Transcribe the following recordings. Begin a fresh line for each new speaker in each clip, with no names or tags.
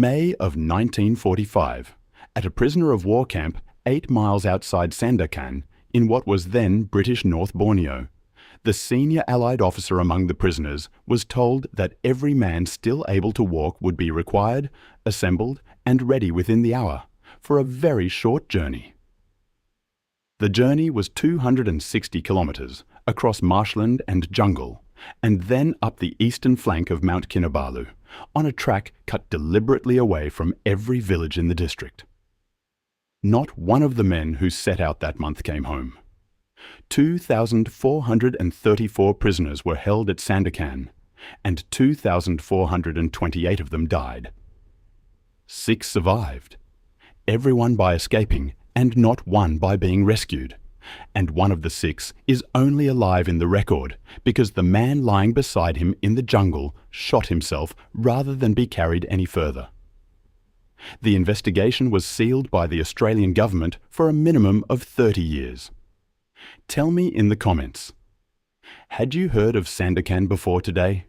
May of 1945, at a prisoner of war camp 8 miles outside Sandakan, in what was then British North Borneo, the senior Allied officer among the prisoners was told that every man still able to walk would be required, assembled, and ready within the hour for a very short journey. The journey was 260 kilometres across marshland and jungle, and then up the eastern flank of Mount Kinabalu, on a track cut deliberately away from every village in the district. Not one of the men who set out that month came home. 2,434 prisoners were held at Sandakan, and 2,428 of them died. 6 survived, everyone by escaping and not one by being rescued, and one of the 6 is only alive in the record because the man lying beside him in the jungle shot himself rather than be carried any further. The investigation was sealed by the Australian government for a minimum of 30 years. Tell me in the comments, had you heard of Sandakan before today?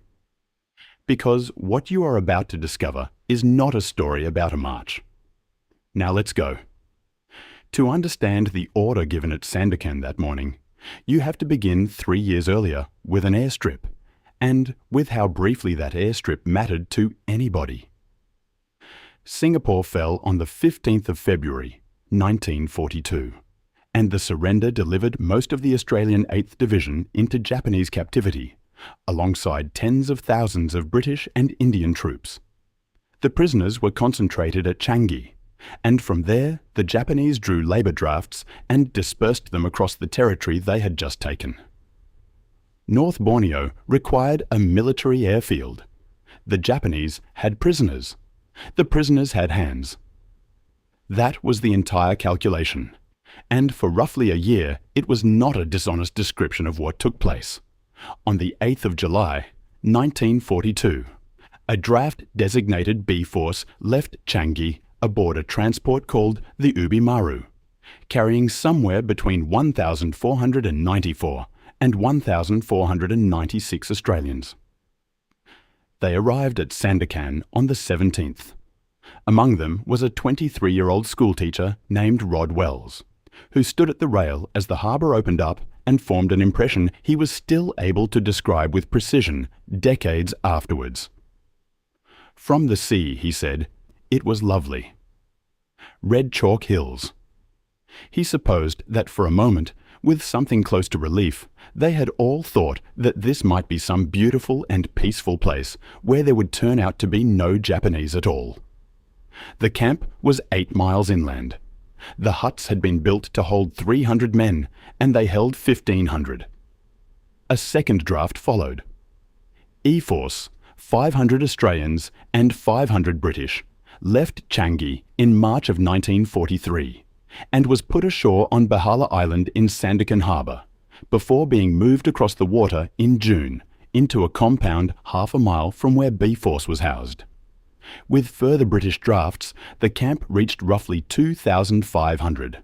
Because what you are about to discover is not a story about a march. Now let's go. To understand the order given at Sandakan that morning, you have to begin 3 years earlier with an airstrip, and with how briefly that airstrip mattered to anybody. Singapore fell on the 15th of February, 1942, and the surrender delivered most of the Australian 8th Division into Japanese captivity, alongside tens of thousands of British and Indian troops. The prisoners were concentrated at Changi, and from there the Japanese drew labour drafts and dispersed them across the territory they had just taken. North Borneo required a military airfield. The Japanese had prisoners. The prisoners had hands. That was the entire calculation, and for roughly a year it was not a dishonest description of what took place. On the 8th of July, 1942, a draft-designated B-Force left Changi aboard a transport called the Ubi Maru, carrying somewhere between 1,494 and 1,496 Australians. They arrived at Sandakan on the 17th. Among them was a 23-year-old schoolteacher named Rod Wells, who stood at the rail as the harbour opened up and formed an impression he was still able to describe with precision decades afterwards. From the sea, he said, it was lovely. Red chalk hills. He supposed that for a moment, with something close to relief, they had all thought that this might be some beautiful and peaceful place where there would turn out to be no Japanese at all. The camp was 8 miles inland. The huts had been built to hold 300 men, and they held 1,500. A second draft followed. E-Force, 500 Australians and 500 British, left Changi in March of 1943 and was put ashore on Bahala Island in Sandakan Harbour before being moved across the water in June into a compound half a mile from where B-Force was housed. With further British drafts, the camp reached roughly 2,500.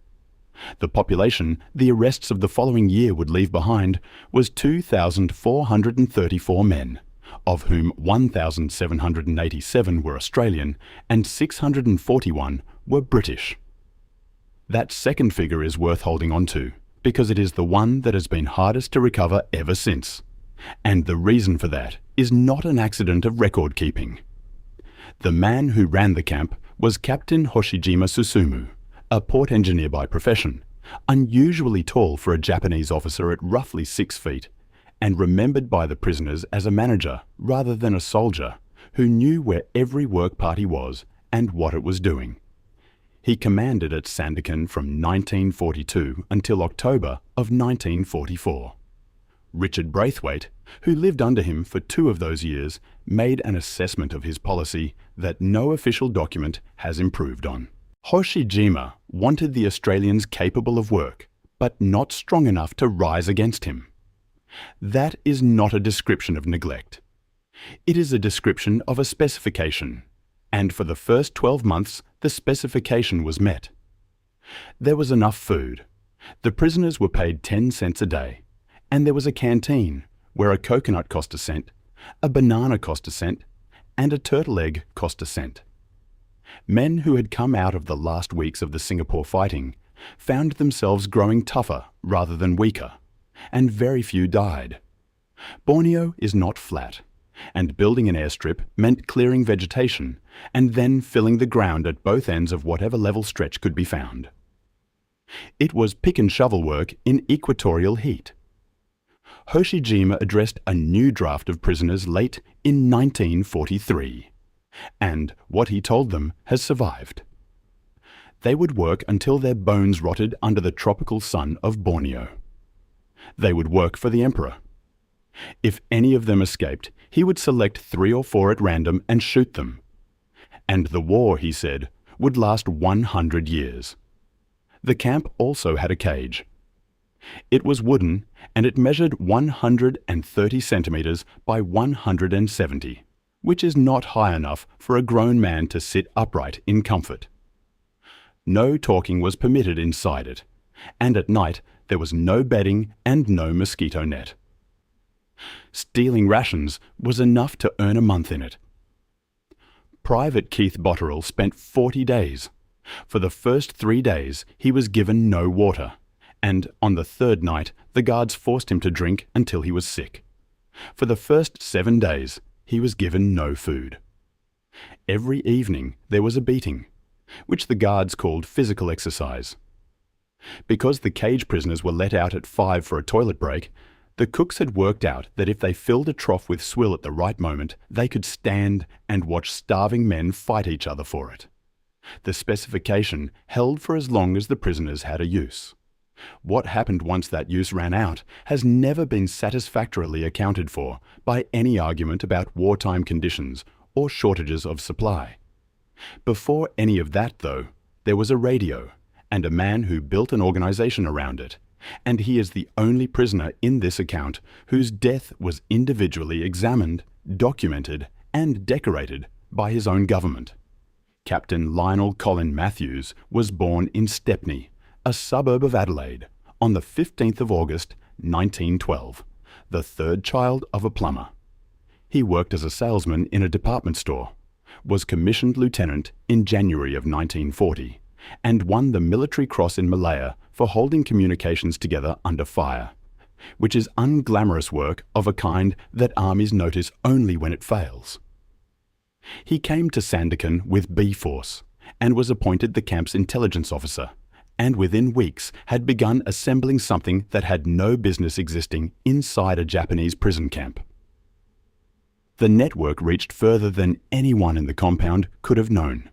The population the arrests of the following year would leave behind was 2,434 men, of whom 1,787 were Australian and 641 were British. That second figure is worth holding on to, because it is the one that has been hardest to recover ever since. And the reason for that is not an accident of record keeping. The man who ran the camp was Captain Hoshijima Susumu, a port engineer by profession, unusually tall for a Japanese officer at roughly 6 feet, and remembered by the prisoners as a manager rather than a soldier who knew where every work party was and what it was doing. He commanded at Sandakan from 1942 until October of 1944. Richard Braithwaite, who lived under him for 2 of those years, made an assessment of his policy that no official document has improved on. Hoshijima wanted the Australians capable of work, but not strong enough to rise against him. That is not a description of neglect. It is a description of a specification, and for the first 12 months the specification was met. There was enough food. The prisoners were paid 10 cents a day, and there was a canteen where a coconut cost a cent, a banana cost a cent, and a turtle egg cost a cent. Men who had come out of the last weeks of the Singapore fighting found themselves growing tougher rather than weaker, and very few died. Borneo is not flat, and building an airstrip meant clearing vegetation and then filling the ground at both ends of whatever level stretch could be found. It was pick and shovel work in equatorial heat. Hoshijima addressed a new draft of prisoners late in 1943, and what he told them has survived. They would work until their bones rotted under the tropical sun of Borneo. They would work for the emperor. If any of them escaped, he would select 3 or 4 at random and shoot them. And the war, he said, would last 100 years. The camp also had a cage. It was wooden, and it measured 130 centimetres by 170, which is not high enough for a grown man to sit upright in comfort. No talking was permitted inside it, and at night there was no bedding and no mosquito net. Stealing rations was enough to earn a month in it. Private Keith Botterill spent 40 days. For the first 3 days, he was given no water, and on the 3rd night, the guards forced him to drink until he was sick. For the first 7 days, he was given no food. Every evening, there was a beating, which the guards called physical exercise. Because the cage prisoners were let out at 5 for a toilet break, the cooks had worked out that if they filled a trough with swill at the right moment, they could stand and watch starving men fight each other for it. The specification held for as long as the prisoners had a use. What happened once that use ran out has never been satisfactorily accounted for by any argument about wartime conditions or shortages of supply. Before any of that, though, there was a radio and a man who built an organization around it, and he is the only prisoner in this account whose death was individually examined, documented, and decorated by his own government. Captain Lionel Matthews was born in Stepney, a suburb of Adelaide, on the 15th of August 1912, the 3rd child of a plumber. He worked as a salesman in a department store, was commissioned lieutenant in January of 1940, and won the Military Cross in Malaya for holding communications together under fire, which is unglamorous work of a kind that armies notice only when it fails. He came to Sandakan with B Force and was appointed the camp's intelligence officer, and within weeks had begun assembling something that had no business existing inside a Japanese prison camp. The network reached further than anyone in the compound could have known.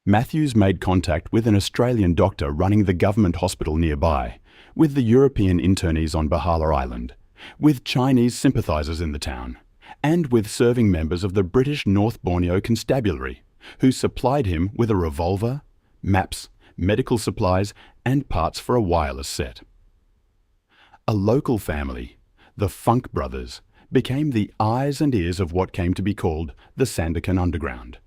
Matthews made contact with an Australian doctor running the government hospital nearby, with the European internees on Bahala Island, with Chinese sympathisers in the town, and with serving members of the British North Borneo Constabulary, who supplied him with a revolver, maps, medical supplies, and parts for a wireless set. A local family, the Funk brothers, became the eyes and ears of what came to be called the Sandakan Underground,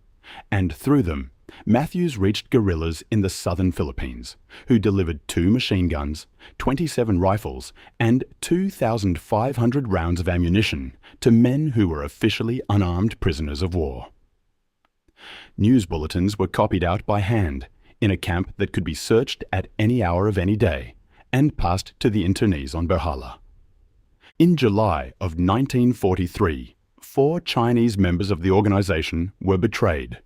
and through them, Matthews reached guerrillas in the southern Philippines, who delivered 2 machine guns, 27 rifles, and 2,500 rounds of ammunition to men who were officially unarmed prisoners of war. News bulletins were copied out by hand in a camp that could be searched at any hour of any day, and passed to the internees on Bahala. In July of 1943, 4 Chinese members of the organization were betrayed,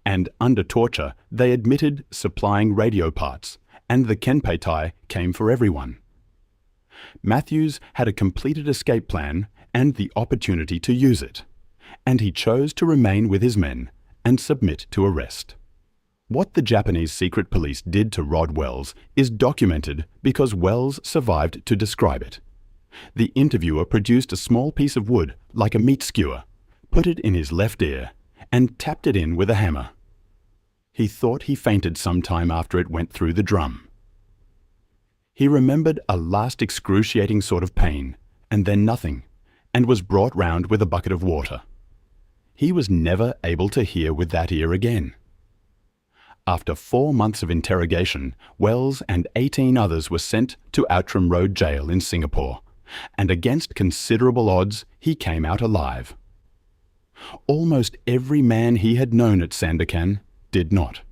and under torture they admitted supplying radio parts, and the Kenpeitai came for everyone. Matthews had a completed escape plan and the opportunity to use it, and he chose to remain with his men and submit to arrest. What the Japanese secret police did to Rod Wells is documented because Wells survived to describe it. The interviewer produced a small piece of wood like a meat skewer, put it in his left ear, and tapped it in with a hammer. He thought he fainted some time after it went through the drum. He remembered a last excruciating sort of pain, and then nothing, and was brought round with a bucket of water. He was never able to hear with that ear again. After 4 months of interrogation, Wells and 18 others were sent to Outram Road Jail in Singapore, and against considerable odds, he came out alive. Almost every man he had known at Sandakan did not.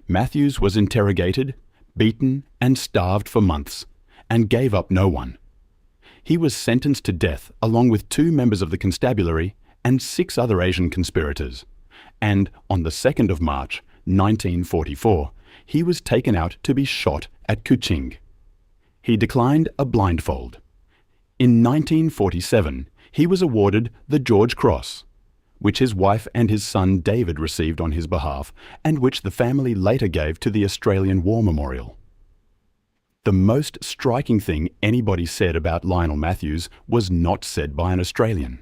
Matthews was interrogated, beaten and starved for months, and gave up no one. He was sentenced to death along with 2 members of the constabulary and 6 other Asian conspirators, and on the 2nd of March 1944 he was taken out to be shot at Kuching. He declined a blindfold. In 1947 he was awarded the George Cross, which his wife and his son David received on his behalf, and which the family later gave to the Australian War Memorial. The most striking thing anybody said about Lionel Matthews was not said by an Australian.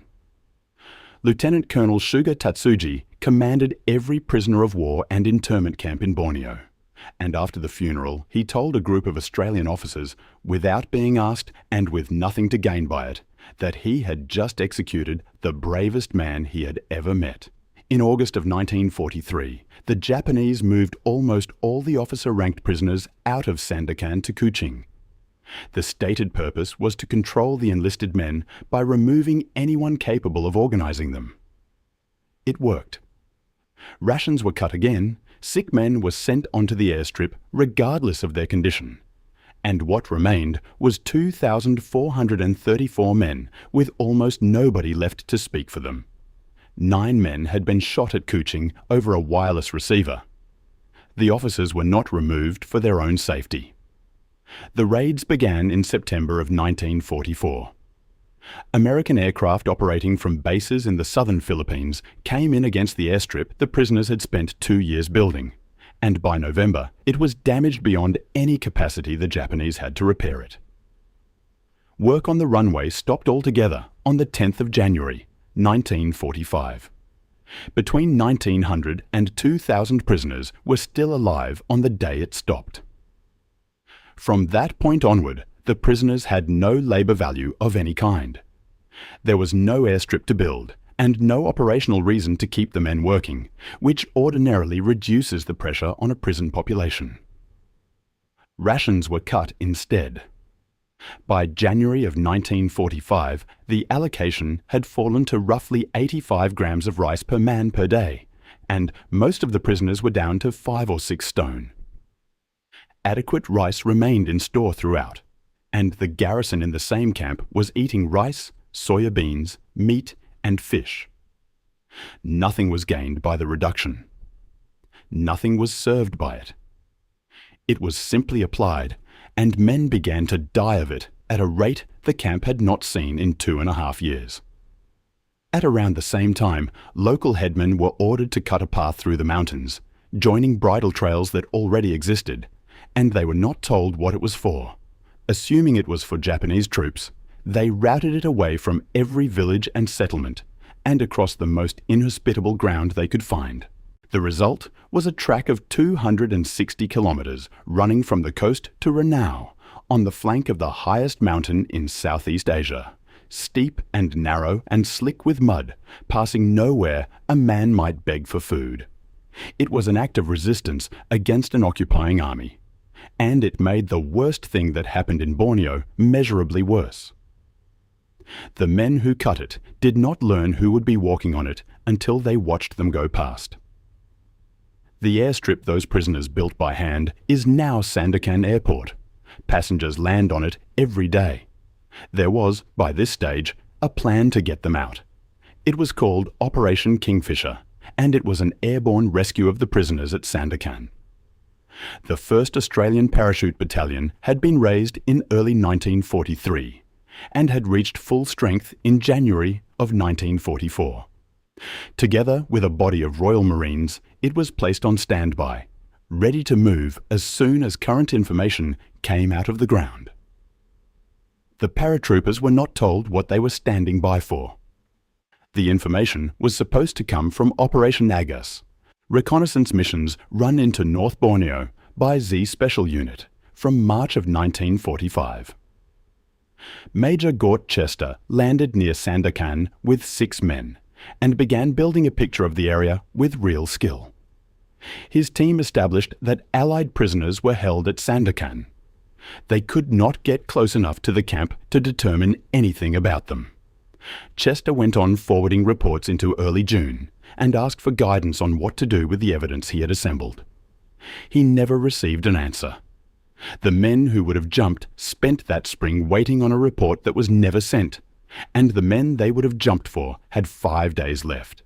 Lieutenant Colonel Shuga Tatsuji commanded every prisoner of war and internment camp in Borneo, and after the funeral he told a group of Australian officers, without being asked and with nothing to gain by it, that he had just executed the bravest man he had ever met. In August of 1943, the Japanese moved almost all the officer-ranked prisoners out of Sandakan to Kuching. The stated purpose was to control the enlisted men by removing anyone capable of organizing them. It worked. Rations were cut again, sick men were sent onto the airstrip regardless of their condition, and what remained was 2,434 men with almost nobody left to speak for them. 9 men had been shot at Kuching over a wireless receiver. The officers were not removed for their own safety. The raids began in September of 1944. American aircraft operating from bases in the southern Philippines came in against the airstrip the prisoners had spent 2 years building, and by November it was damaged beyond any capacity the Japanese had to repair it. Work on the runway stopped altogether on the 10th of January, 1945. Between 1,900 and 2,000 prisoners were still alive on the day it stopped. From that point onward, the prisoners had no labour value of any kind. There was no airstrip to build, and no operational reason to keep the men working, which ordinarily reduces the pressure on a prison population. Rations were cut instead. By January of 1945, the allocation had fallen to roughly 85 grams of rice per man per day, and most of the prisoners were down to 5 or 6 stone. Adequate rice remained in store throughout, and the garrison in the same camp was eating rice, soya beans, meat, and fish. Nothing was gained by the reduction. Nothing was served by it. It was simply applied, and men began to die of it at a rate the camp had not seen in 2.5 years. At around the same time, local headmen were ordered to cut a path through the mountains, joining bridle trails that already existed, and they were not told what it was for. Assuming it was for Japanese troops, they routed it away from every village and settlement, and across the most inhospitable ground they could find. The result was a track of 260 kilometres running from the coast to Ranau, on the flank of the highest mountain in Southeast Asia, steep and narrow and slick with mud, passing nowhere a man might beg for food. It was an act of resistance against an occupying army, and it made the worst thing that happened in Borneo measurably worse. The men who cut it did not learn who would be walking on it until they watched them go past. The airstrip those prisoners built by hand is now Sandakan Airport. Passengers land on it every day. There was, by this stage, a plan to get them out. It was called Operation Kingfisher, and it was an airborne rescue of the prisoners at Sandakan. The 1st Australian Parachute Battalion had been raised in early 1943 and had reached full strength in January of 1944. Together with a body of Royal Marines, it was placed on standby, ready to move as soon as current information came out of the ground. The paratroopers were not told what they were standing by for. The information was supposed to come from Operation Agus, reconnaissance missions run into North Borneo by Z Special Unit from March of 1945. Major Gort Chester landed near Sandakan with 6 men and began building a picture of the area with real skill. His team established that Allied prisoners were held at Sandakan. They could not get close enough to the camp to determine anything about them. Chester went on forwarding reports into early June and asked for guidance on what to do with the evidence he had assembled. He never received an answer. The men who would have jumped spent that spring waiting on a report that was never sent, and the men they would have jumped for had 5 days left.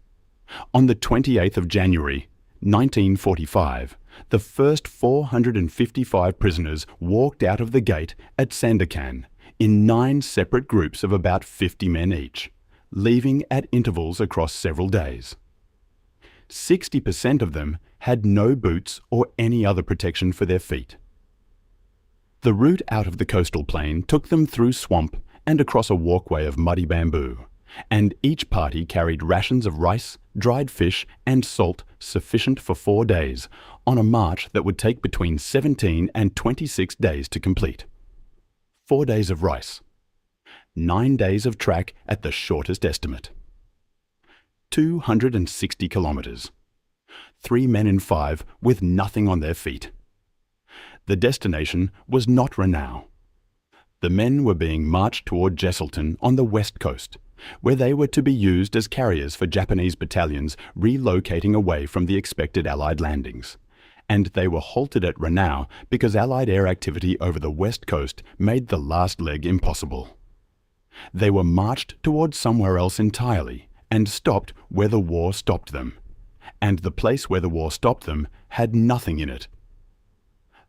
On the 28th of January, 1945, the first 455 prisoners walked out of the gate at Sandakan in 9 separate groups of about 50 men each, leaving at intervals across several days. 60% of them had no boots or any other protection for their feet. The route out of the coastal plain took them through swamp and across a walkway of muddy bamboo, and each party carried rations of rice, dried fish and salt sufficient for 4 days, on a march that would take between 17 and 26 days to complete. 4 days of rice. 9 days of track at the shortest estimate. 260 kilometres. 3 men in 5 with nothing on their feet. The destination was not Ranau. The men were being marched toward Jesselton on the west coast, where they were to be used as carriers for Japanese battalions relocating away from the expected Allied landings. And they were halted at Ranau because Allied air activity over the west coast made the last leg impossible. They were marched towards somewhere else entirely and stopped where the war stopped them. And the place where the war stopped them had nothing in it.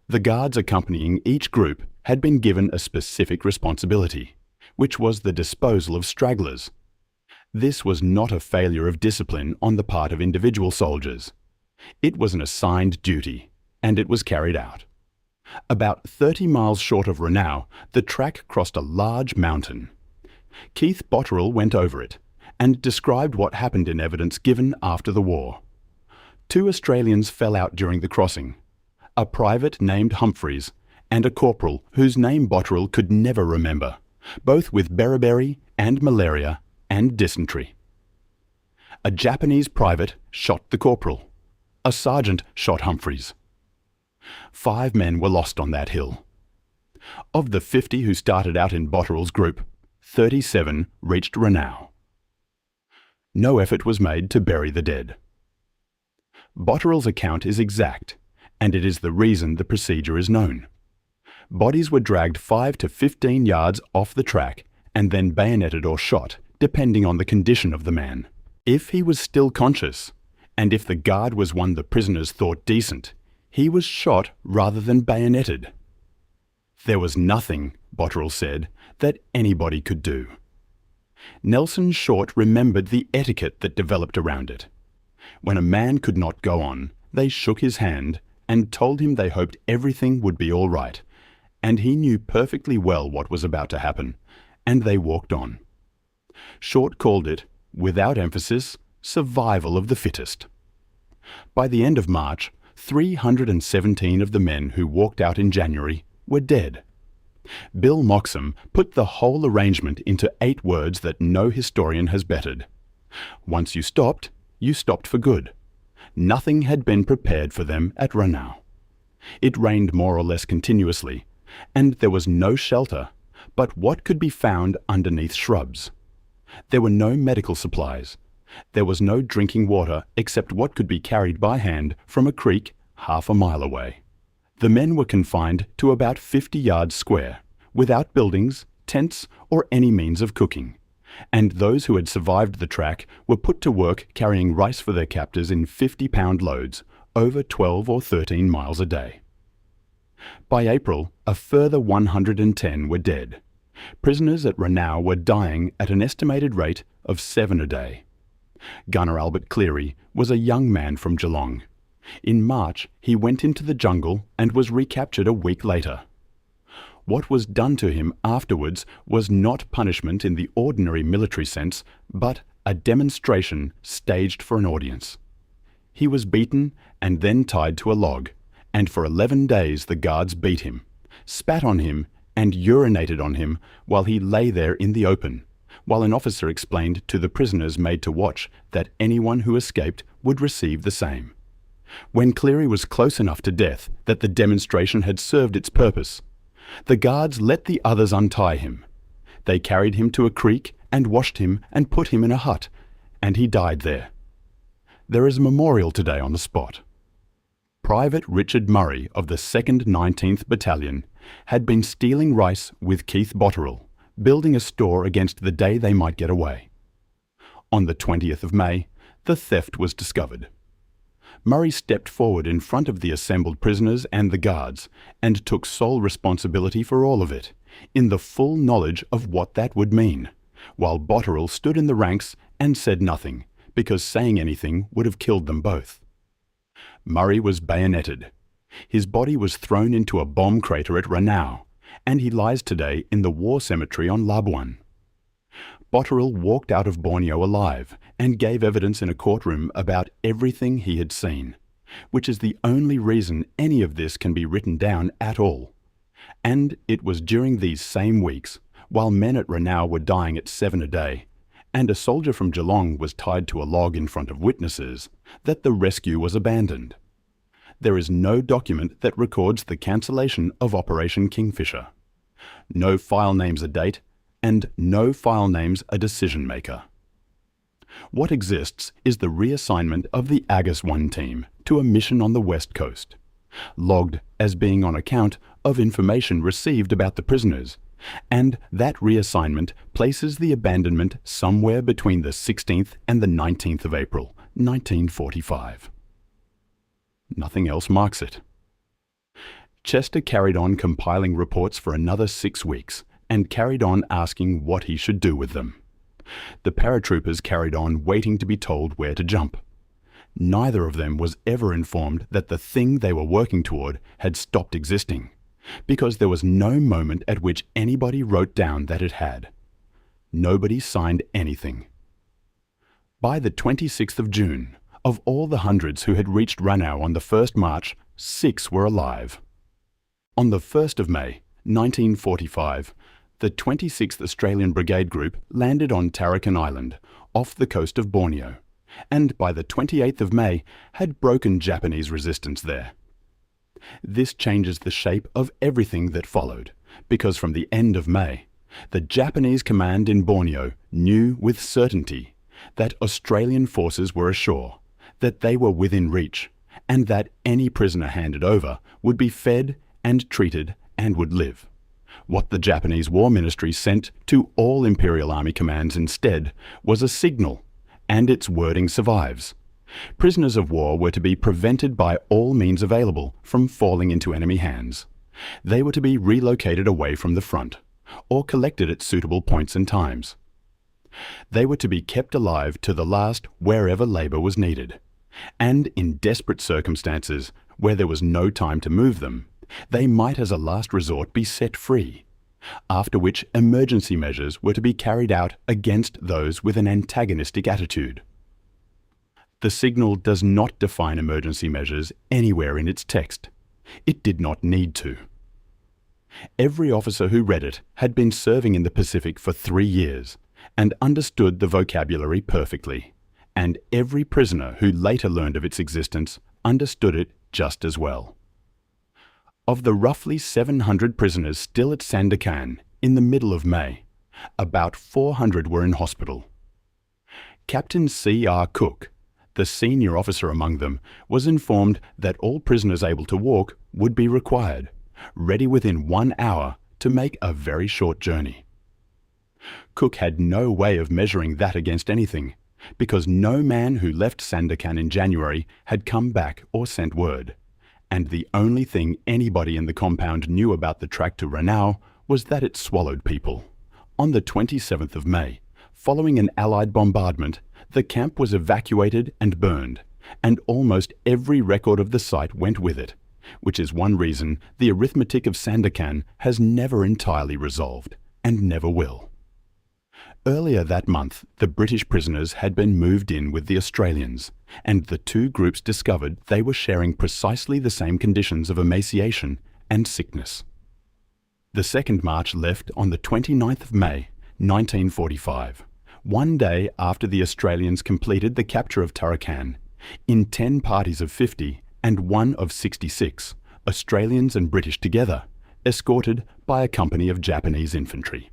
The guards accompanying each group had been given a specific responsibility, which was the disposal of stragglers. This was not a failure of discipline on the part of individual soldiers. It was an assigned duty, and it was carried out. About 30 miles short of Ranau, the track crossed a large mountain. Keith Botterill went over it and described what happened in evidence given after the war. 2 Australians fell out during the crossing, a private named Humphreys and a corporal whose name Botterill could never remember, both with beriberi and malaria and dysentery. A Japanese private shot the corporal. A sergeant shot Humphreys. 5 men were lost on that hill. Of the 50 who started out in Botterill's group, 37 reached Ranau. No effort was made to bury the dead. Botterill's account is exact, and it is the reason the procedure is known. Bodies were dragged 5 to 15 yards off the track and then bayoneted or shot, depending on the condition of the man. If he was still conscious, and if the guard was one the prisoners thought decent, he was shot rather than bayoneted. There was nothing, Botterill said, that anybody could do. Nelson Short remembered the etiquette that developed around it. When a man could not go on, they shook his hand and told him they hoped everything would be all right, and he knew perfectly well what was about to happen, and they walked on. Short called it, without emphasis, survival of the fittest. By the end of March, 317 of the men who walked out in January were dead. Bill Moxham put the whole arrangement into 8 words that no historian has bettered. Once you stopped for good. Nothing had been prepared for them at Ranau. It rained more or less continuously, and there was no shelter but what could be found underneath shrubs. There were no medical supplies. There was no drinking water except what could be carried by hand from a creek half a mile away. The men were confined to about 50 yards square, without buildings, tents, or any means of cooking, and those who had survived the track were put to work carrying rice for their captors in 50-pound loads, over 12 or 13 miles a day. By April, a further 110 were dead. Prisoners at Ranau were dying at an estimated rate of 7 a day. Gunner Albert Cleary was a young man from Geelong. In March, he went into the jungle and was recaptured a week later. What was done to him afterwards was not punishment in the ordinary military sense, but a demonstration staged for an audience. He was beaten and then tied to a log, and for 11 days the guards beat him, spat on him, and urinated on him while he lay there in the open, while an officer explained to the prisoners made to watch that anyone who escaped would receive the same. When Cleary was close enough to death that the demonstration had served its purpose, the guards let the others untie him. They carried him to a creek and washed him and put him in a hut, and he died there. There is a memorial today on the spot. Private Richard Murray of the 2nd 19th Battalion had been stealing rice with Keith Botterill, building a store against the day they might get away. On the 20th of May, the theft was discovered. Murray stepped forward in front of the assembled prisoners and the guards and took sole responsibility for all of it, in the full knowledge of what that would mean, while Botterill stood in the ranks and said nothing, because saying anything would have killed them both. Murray was bayoneted. His body was thrown into a bomb crater at Ranau, and he lies today in the war cemetery on Labuan. Botterill walked out of Borneo alive and gave evidence in a courtroom about everything he had seen, which is the only reason any of this can be written down at all. And it was during these same weeks, while men at Ranau were dying at 7 a day, and a soldier from Geelong was tied to a log in front of witnesses, that the rescue was abandoned. There is no document that records the cancellation of Operation Kingfisher. No file names a date, and no file names a decision maker. What exists is the reassignment of the Agus 1 team to a mission on the west coast, logged as being on account of information received about the prisoners, and that reassignment places the abandonment somewhere between the 16th and the 19th of April, 1945. Nothing else marks it. Chester carried on compiling reports for another 6 weeks, and carried on asking what he should do with them. The paratroopers carried on waiting to be told where to jump. Neither of them was ever informed that the thing they were working toward had stopped existing, because there was no moment at which anybody wrote down that it had. Nobody signed anything. By the 26th of June, of all the hundreds who had reached Ranau on the first march, 6 were alive. On the 1st of May, 1945, the 26th Australian Brigade Group landed on Sandakan Island, off the coast of Borneo, and by the 28th of May had broken Japanese resistance there. This changes the shape of everything that followed, because from the end of May, the Japanese command in Borneo knew with certainty that Australian forces were ashore, that they were within reach, and that any prisoner handed over would be fed and treated and would live. What the Japanese War Ministry sent to all Imperial Army commands instead was a signal, and its wording survives. Prisoners of war were to be prevented by all means available from falling into enemy hands. They were to be relocated away from the front, or collected at suitable points and times. They were to be kept alive to the last wherever labour was needed, and in desperate circumstances where there was no time to move them, they might as a last resort be set free, after which emergency measures were to be carried out against those with an antagonistic attitude. The signal does not define emergency measures anywhere in its text. It did not need to. Every officer who read it had been serving in the Pacific for 3 years and understood the vocabulary perfectly, and every prisoner who later learned of its existence understood it just as well. Of the roughly 700 prisoners still at Sandakan in the middle of May, about 400 were in hospital. Captain C.R. Cook, the senior officer among them, was informed that all prisoners able to walk would be required, ready within 1 hour to make a very short journey. Cook had no way of measuring that against anything, because no man who left Sandakan in January had come back or sent word, and the only thing anybody in the compound knew about the track to Ranau was that it swallowed people. On the 27th of May, following an Allied bombardment, the camp was evacuated and burned, and almost every record of the site went with it, which is one reason the arithmetic of Sandakan has never entirely resolved, and never will. Earlier that month, the British prisoners had been moved in with the Australians, and the two groups discovered they were sharing precisely the same conditions of emaciation and sickness. The second march left on the 29th of May, 1945, one day after the Australians completed the capture of Sandakan, in 10 parties of 50 and one of 66, Australians and British together, escorted by a company of Japanese infantry.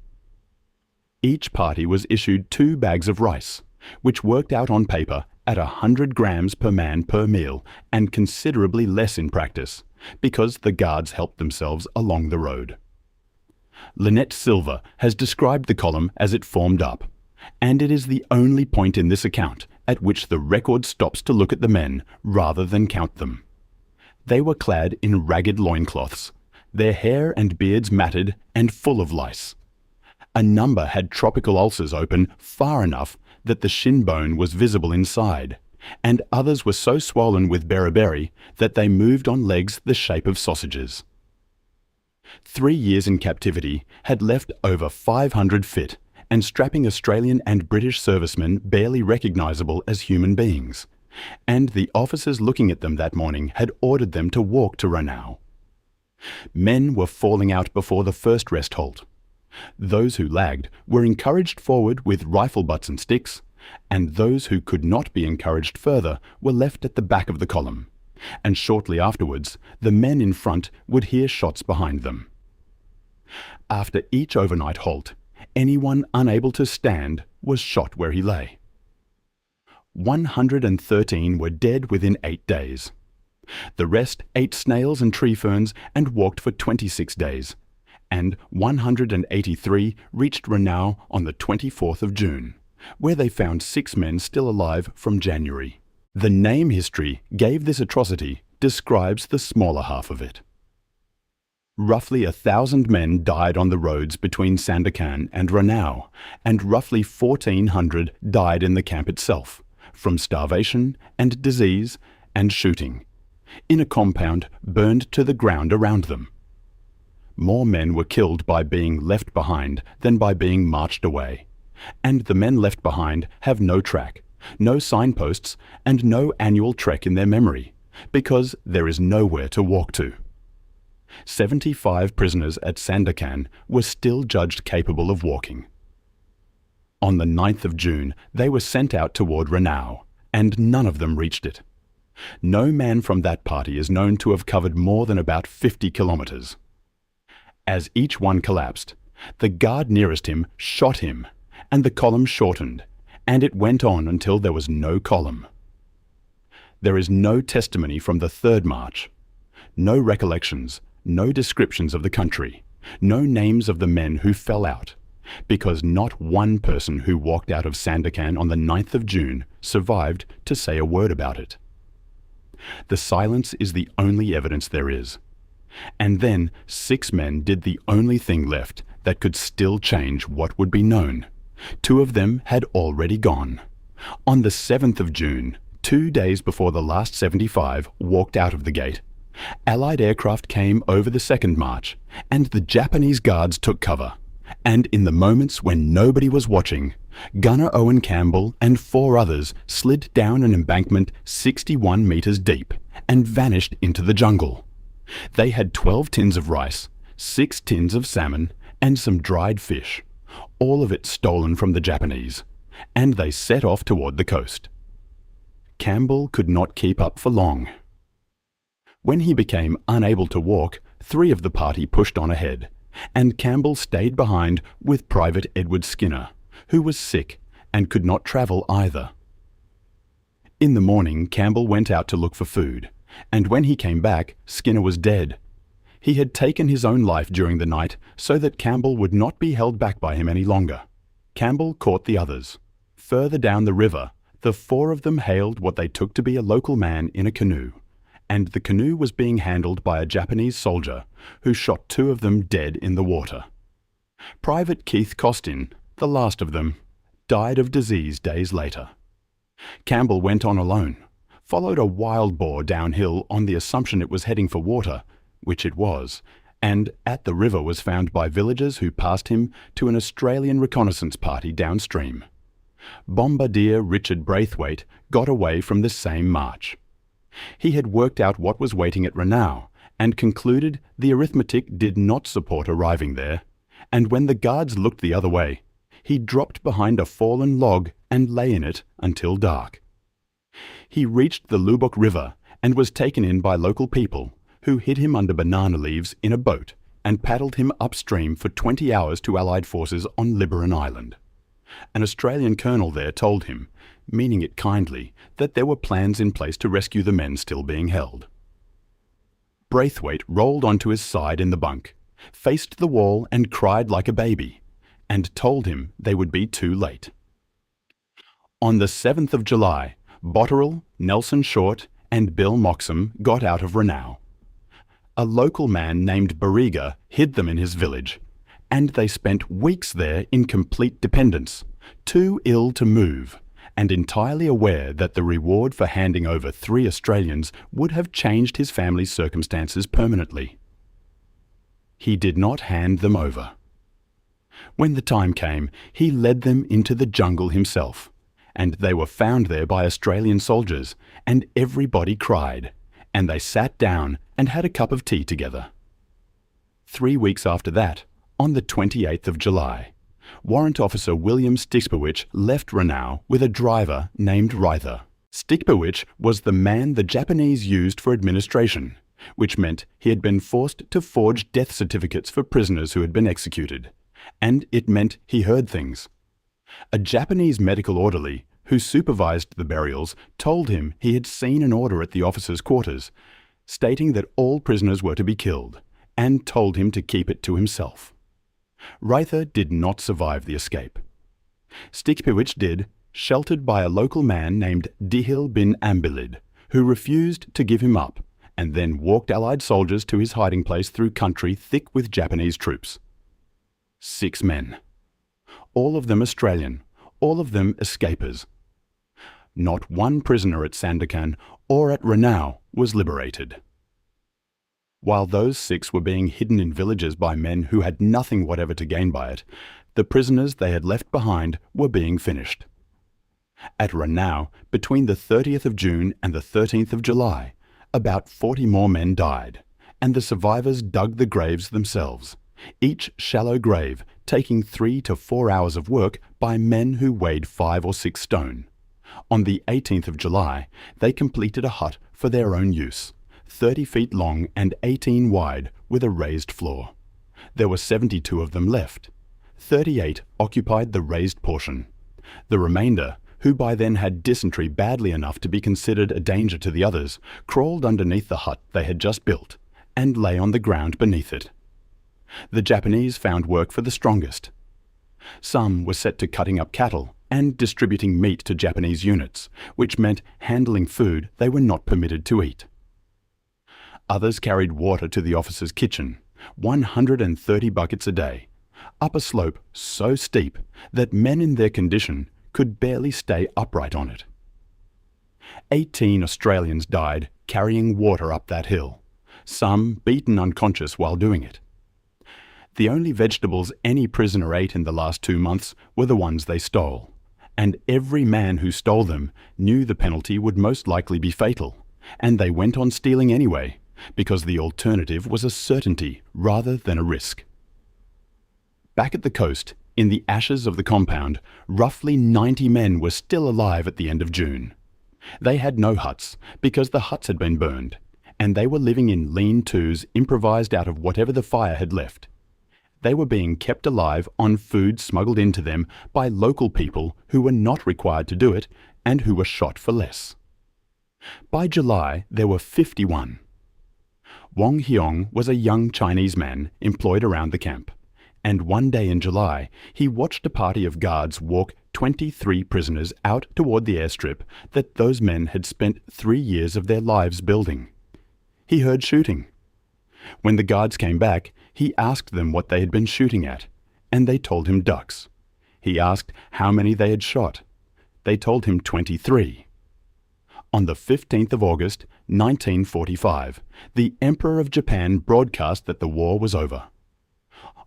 Each party was issued 2 bags of rice, which worked out on paper at 100 grams per man per meal and considerably less in practice, because the guards helped themselves along the road. Lynette Silver has described the column as it formed up, and it is the only point in this account at which the record stops to look at the men rather than count them. They were clad in ragged loincloths, their hair and beards matted and full of lice. A number had tropical ulcers open far enough that the shin bone was visible inside, and others were so swollen with beriberi that they moved on legs the shape of sausages. 3 years in captivity had left over 500 fit and strapping Australian and British servicemen barely recognisable as human beings, and the officers looking at them that morning had ordered them to walk to Ranau. Men were falling out before the first rest halt. Those who lagged were encouraged forward with rifle butts and sticks, and those who could not be encouraged further were left at the back of the column, and shortly afterwards the men in front would hear shots behind them. After each overnight halt, anyone unable to stand was shot where he lay. 113 were dead within 8 days. The rest ate snails and tree ferns and walked for 26 days, and 183 reached Ranau on the 24th of June, where they found 6 men still alive from January. The name history gave this atrocity describes the smaller half of it. Roughly 1,000 men died on the roads between Sandakan and Ranau, and roughly 1,400 died in the camp itself, from starvation and disease and shooting, in a compound burned to the ground around them. More men were killed by being left behind than by being marched away, and the men left behind have no track, no signposts, and no annual trek in their memory, because there is nowhere to walk to. 75 prisoners at Sandakan were still judged capable of walking. On the 9th of June, they were sent out toward Ranau, and none of them reached it. No man from that party is known to have covered more than about 50 kilometres. As each one collapsed, the guard nearest him shot him, and the column shortened, and it went on until there was no column. There is no testimony from the third march, no recollections, no descriptions of the country, no names of the men who fell out, because not one person who walked out of Sandakan on the 9th of June survived to say a word about it. The silence is the only evidence there is. And then 6 men did the only thing left that could still change what would be known. 2 of them had already gone. On the 7th of June, 2 days before the last 75 walked out of the gate, Allied aircraft came over the second march, and the Japanese guards took cover. And in the moments when nobody was watching, Gunner Owen Campbell and 4 others slid down an embankment 61 metres deep and vanished into the jungle. They had 12 tins of rice, 6 tins of salmon, and some dried fish, all of it stolen from the Japanese, and they set off toward the coast. Campbell could not keep up for long. When he became unable to walk, 3 of the party pushed on ahead, and Campbell stayed behind with Private Edward Skinner, who was sick and could not travel either. In the morning, Campbell went out to look for food, and when he came back, Skinner was dead. He had taken his own life during the night so that Campbell would not be held back by him any longer. Campbell caught the others. Further down the river, the 4 of them hailed what they took to be a local man in a canoe, and the canoe was being handled by a Japanese soldier who shot 2 of them dead in the water. Private Keith Costin, the last of them, died of disease days later. Campbell went on alone, followed a wild boar downhill on the assumption it was heading for water, which it was, and at the river was found by villagers who passed him to an Australian reconnaissance party downstream. Bombardier Richard Braithwaite got away from the same march. He had worked out what was waiting at Ranau and concluded the arithmetic did not support arriving there, and when the guards looked the other way, he dropped behind a fallen log and lay in it until dark. He reached the Lubbock River and was taken in by local people, who hid him under banana leaves in a boat and paddled him upstream for 20 hours to Allied forces on Labuan Island. An Australian colonel there told him, meaning it kindly, that there were plans in place to rescue the men still being held. Braithwaite rolled onto his side in the bunk, faced the wall and cried like a baby, and told him they would be too late. On the 7th of July, Botterill, Nelson Short and Bill Moxham got out of Ranau. A local man named Barriga hid them in his village, and they spent weeks there in complete dependence, too ill to move, and entirely aware that the reward for handing over 3 Australians would have changed his family's circumstances permanently. He did not hand them over. When the time came, he led them into the jungle himself, and they were found there by Australian soldiers, and everybody cried, and they sat down and had a cup of tea together. 3 weeks after that, on the 28th of July, Warrant Officer William Stickspowich left Ranau with a driver named Ryther. Stickspowich was the man the Japanese used for administration, which meant he had been forced to forge death certificates for prisoners who had been executed, and it meant he heard things. A Japanese medical orderly who supervised the burials told him he had seen an order at the officers' quarters stating that all prisoners were to be killed, and told him to keep it to himself. Ryther did not survive the escape. Stickspowich did, sheltered by a local man named Dihil bin Ambilid, who refused to give him up, and then walked Allied soldiers to his hiding place through country thick with Japanese troops. 6 men. All of them Australian, all of them escapers. Not one prisoner at Sandakan or at Ranau was liberated. While those 6 were being hidden in villages by men who had nothing whatever to gain by it, the prisoners they had left behind were being finished. At Ranau, between the 30th of June and the 13th of July, about 40 more men died, and the survivors dug the graves themselves, each shallow grave taking 3 to 4 hours of work by men who weighed 5 or 6 stone. On the 18th of July, they completed a hut for their own use, 30 feet long and 18 wide, with a raised floor. There were 72 of them left. 38 occupied the raised portion. The remainder, who by then had dysentery badly enough to be considered a danger to the others, crawled underneath the hut they had just built, and lay on the ground beneath it. The Japanese found work for the strongest. Some were set to cutting up cattle and distributing meat to Japanese units, which meant handling food they were not permitted to eat. Others carried water to the officers' kitchen, 130 buckets a day, up a slope so steep that men in their condition could barely stay upright on it. 18 Australians died carrying water up that hill, some beaten unconscious while doing it. The only vegetables any prisoner ate in the last 2 months were the ones they stole, and every man who stole them knew the penalty would most likely be fatal, and they went on stealing anyway, because the alternative was a certainty rather than a risk. Back at the coast, in the ashes of the compound, roughly 90 men were still alive at the end of June. They had no huts, because the huts had been burned, and they were living in lean-tos improvised out of whatever the fire had left. They were being kept alive on food smuggled into them by local people who were not required to do it and who were shot for less. By July, there were 51. Wong Heong was a young Chinese man employed around the camp, and one day in July he watched a party of guards walk 23 prisoners out toward the airstrip that those men had spent 3 years of their lives building. He heard shooting. When the guards came back, he asked them what they had been shooting at, and they told him ducks. He asked how many they had shot. They told him 23. On the 15th of August, 1945, the Emperor of Japan broadcast that the war was over.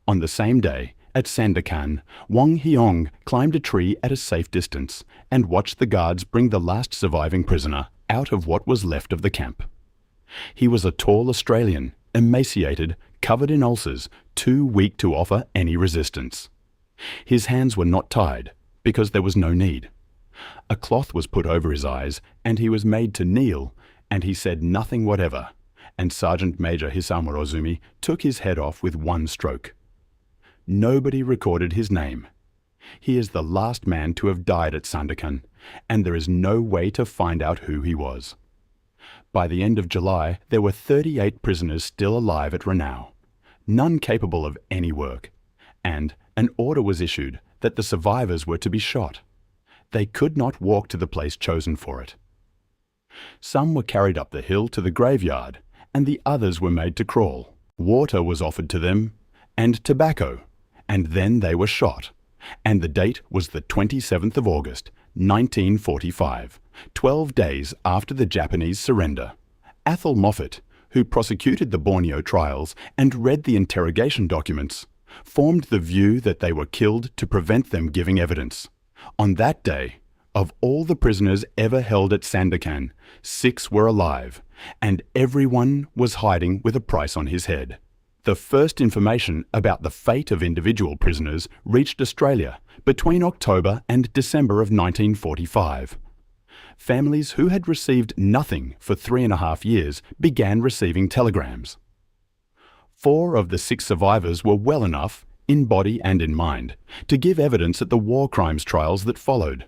On the same day, at Sandakan, Wong Heong climbed a tree at a safe distance and watched the guards bring the last surviving prisoner out of what was left of the camp. He was a tall Australian, emaciated, covered in ulcers, too weak to offer any resistance. His hands were not tied, because there was no need. A cloth was put over his eyes, and he was made to kneel, and he said nothing whatever, and Sergeant Major Hisamu Rozumi took his head off with one stroke. Nobody recorded his name. He is the last man to have died at Sandakan, and there is no way to find out who he was. By the end of July, there were 38 prisoners still alive at Ranau, none capable of any work, and an order was issued that the survivors were to be shot. They could not walk to the place chosen for it. Some were carried up the hill to the graveyard, and the others were made to crawl. Water was offered to them, and tobacco, and then they were shot. And the date was the 27th of August, 1945, 12 days after the Japanese surrender. Athol Moffat, who prosecuted the Borneo trials and read the interrogation documents, formed the view that they were killed to prevent them giving evidence. On that day, of all the prisoners ever held at Sandakan, 6 were alive, and everyone was hiding with a price on his head. The first information about the fate of individual prisoners reached Australia between October and December of 1945. Families who had received nothing for 3.5 years began receiving telegrams. 4 of the 6 survivors were well enough, in body and in mind, to give evidence at the war crimes trials that followed.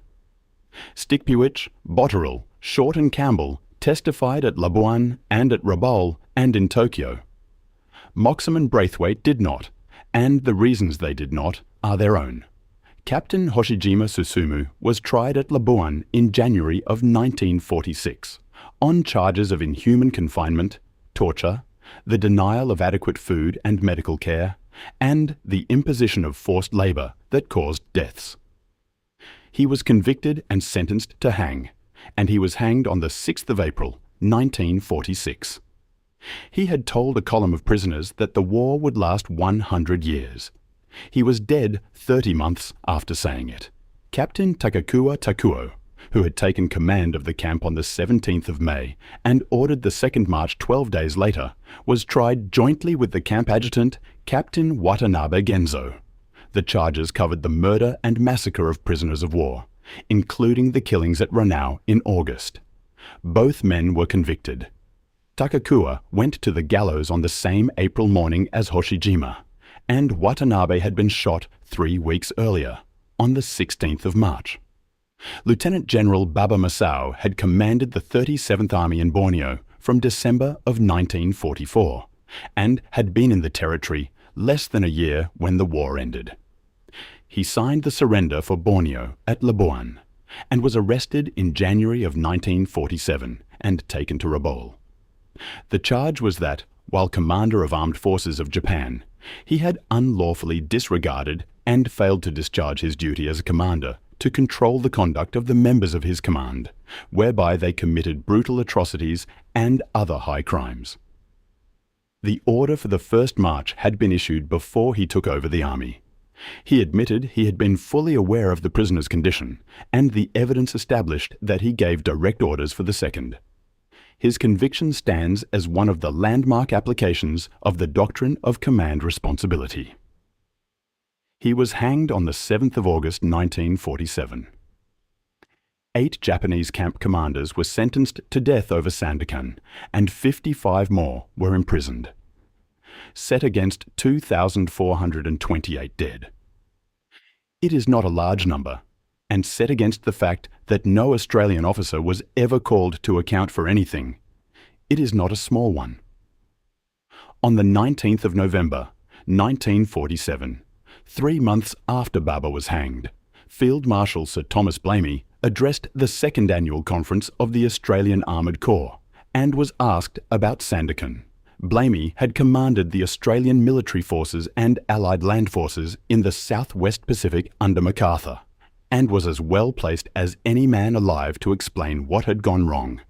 Stickpuich, Botterill, Short and Campbell testified at Labuan and at Rabaul and in Tokyo. Moxham and Braithwaite did not, and the reasons they did not are their own. Captain Hoshijima Susumu was tried at Labuan in January of 1946 on charges of inhuman confinement, torture, the denial of adequate food and medical care, and the imposition of forced labour that caused deaths. He was convicted and sentenced to hang, and he was hanged on the 6th of April, 1946. He had told a column of prisoners that the war would last 100 years. He was dead 30 months after saying it. Captain Takakua Takuo, who had taken command of the camp on the 17th of May and ordered the second march 12 days later, was tried jointly with the camp adjutant, Captain Watanabe Genzo. The charges covered the murder and massacre of prisoners of war, including the killings at Ranau in August. Both men were convicted. Takakua went to the gallows on the same April morning as Hoshijima, and Watanabe had been shot 3 weeks earlier, on the 16th of March. Lieutenant General Baba Masao had commanded the 37th Army in Borneo from December of 1944, and had been in the territory less than a year when the war ended. He signed the surrender for Borneo at Labuan, and was arrested in January of 1947 and taken to Rabaul. The charge was that, while Commander of Armed Forces of Japan, he had unlawfully disregarded and failed to discharge his duty as a commander to control the conduct of the members of his command, whereby they committed brutal atrocities and other high crimes. The order for the first march had been issued before he took over the army. He admitted he had been fully aware of the prisoner's condition, and the evidence established that he gave direct orders for the second. His conviction stands as one of the landmark applications of the doctrine of command responsibility. He was hanged on the 7th of August 1947. 8 Japanese camp commanders were sentenced to death over Sandakan, and 55 more were imprisoned. Set against 2,428 dead. It is not a large number, and set against the fact that no Australian officer was ever called to account for anything, it is not a small one. On the 19th of November, 1947, 3 months after Baba was hanged, Field Marshal Sir Thomas Blamey addressed the second annual conference of the Australian Armoured Corps and was asked about Sandakan. Blamey had commanded the Australian military forces and Allied land forces in the Southwest Pacific under MacArthur, and was as well placed as any man alive to explain what had gone wrong.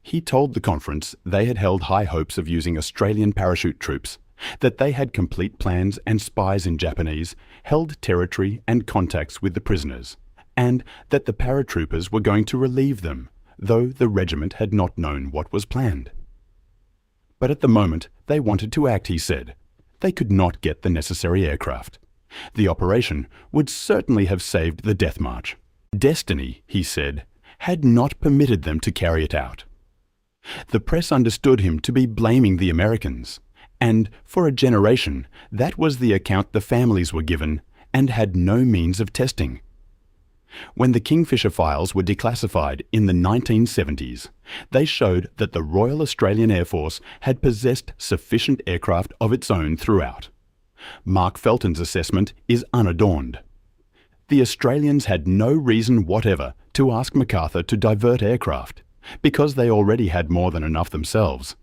He told the conference they had held high hopes of using Australian parachute troops, that they had complete plans and spies in Japanese, held territory and contacts with the prisoners, and that the paratroopers were going to relieve them, though the regiment had not known what was planned. But at the moment they wanted to act, he said. They could not get the necessary aircraft. The operation would certainly have saved the death march. Destiny, he said, had not permitted them to carry it out. The press understood him to be blaming the Americans, and for a generation that was the account the families were given and had no means of testing. When the Kingfisher files were declassified in the 1970s, they showed that the Royal Australian Air Force had possessed sufficient aircraft of its own throughout. Mark Felton's assessment is unadorned. The Australians had no reason whatever to ask MacArthur to divert aircraft, because they already had more than enough themselves,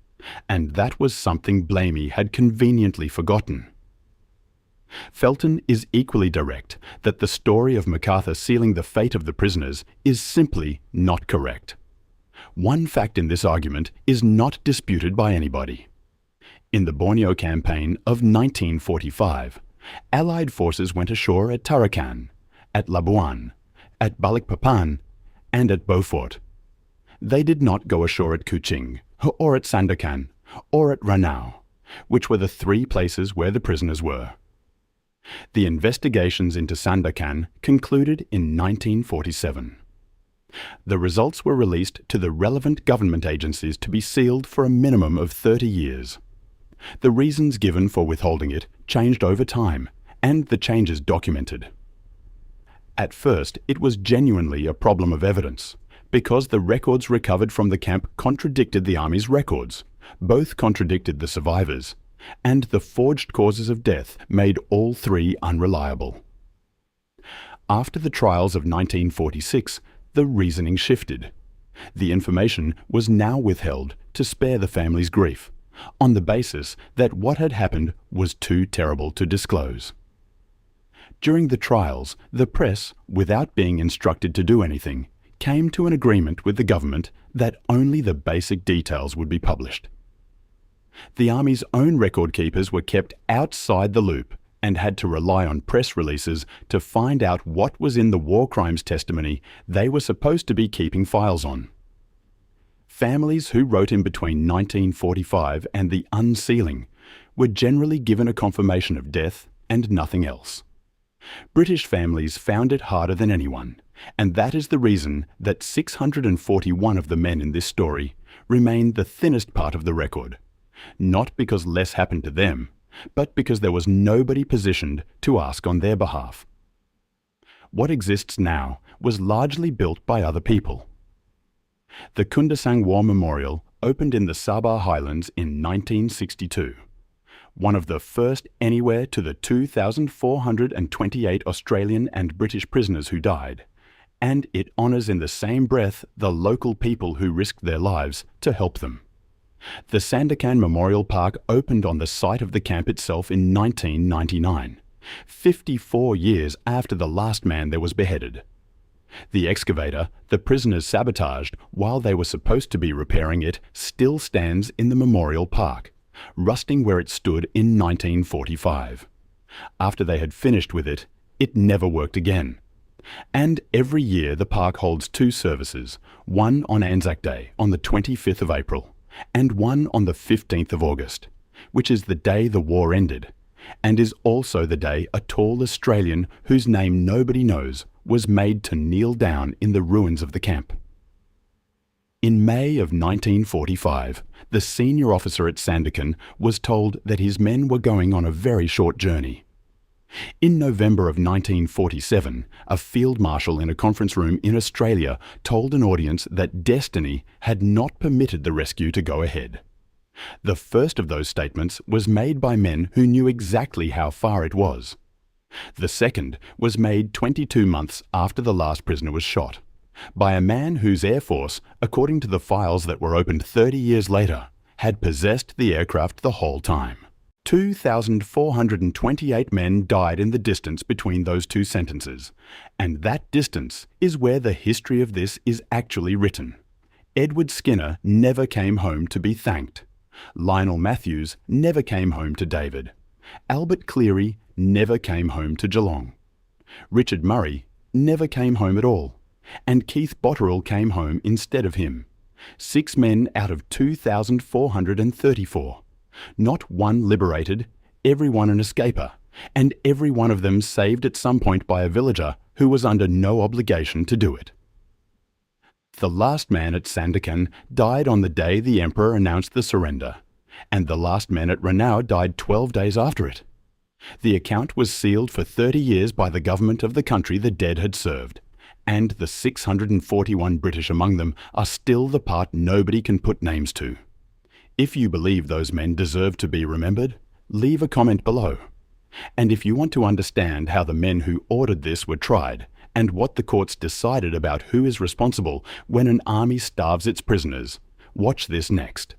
and that was something Blamey had conveniently forgotten. Felton is equally direct that the story of MacArthur sealing the fate of the prisoners is simply not correct. One fact in this argument is not disputed by anybody. In the Borneo campaign of 1945, Allied forces went ashore at Tarakan, at Labuan, at Balikpapan, and at Beaufort. They did not go ashore at Kuching, or at Sandakan, or at Ranau, which were the three places where the prisoners were. The investigations into Sandakan concluded in 1947. The results were released to the relevant government agencies to be sealed for a minimum of 30 years. The reasons given for withholding it changed over time, and the changes documented. At first, it was genuinely a problem of evidence, because the records recovered from the camp contradicted the Army's records, both contradicted the survivors, and the forged causes of death made all three unreliable. After the trials of 1946, the reasoning shifted. The information was now withheld to spare the family's grief, on the basis that what had happened was too terrible to disclose. During the trials, the press, without being instructed to do anything, came to an agreement with the government that only the basic details would be published. The Army's own record keepers were kept outside the loop and had to rely on press releases to find out what was in the war crimes testimony they were supposed to be keeping files on. Families who wrote in between 1945 and the unsealing were generally given a confirmation of death and nothing else. British families found it harder than anyone, and that is the reason that 641 of the men in this story remain the thinnest part of the record, not because less happened to them, but because there was nobody positioned to ask on their behalf. What exists now was largely built by other people. The Kundasang War Memorial opened in the Sabah Highlands in 1962, one of the first anywhere to the 2,428 Australian and British prisoners who died, and it honours in the same breath the local people who risked their lives to help them. The Sandakan Memorial Park opened on the site of the camp itself in 1999, 54 years after the last man there was beheaded. The excavator the prisoners sabotaged while they were supposed to be repairing it still stands in the memorial park, rusting where it stood in 1945. After they had finished with it, it never worked again. And every year the park holds two services, one on Anzac Day on the 25th of April, and one on the 15th of August, which is the day the war ended, and is also the day a tall Australian whose name nobody knows was made to kneel down in the ruins of the camp. In May of 1945, the senior officer at Sandakan was told that his men were going on a very short journey. In November of 1947, a field marshal in a conference room in Australia told an audience that destiny had not permitted the rescue to go ahead. The first of those statements was made by men who knew exactly how far it was. The second was made 22 months after the last prisoner was shot, by a man whose Air Force, according to the files that were opened 30 years later, had possessed the aircraft the whole time. 2,428 men died in the distance between those two sentences, and that distance is where the history of this is actually written. Edward Skinner never came home to be thanked. Lionel Matthews never came home to David. Albert Cleary never came home to Geelong. Richard Murray never came home at all, and Keith Botterill came home instead of him. 6 men out of 2,434. Not one liberated, every one an escaper, and every one of them saved at some point by a villager who was under no obligation to do it. The last man at Sandakan died on the day the emperor announced the surrender, and the last man at Ranau died 12 days after it. The account was sealed for 30 years by the government of the country the dead had served, and the 641 British among them are still the part nobody can put names to. If you believe those men deserve to be remembered, leave a comment below. And if you want to understand how the men who ordered this were tried, and what the courts decided about who is responsible when an army starves its prisoners, watch this next.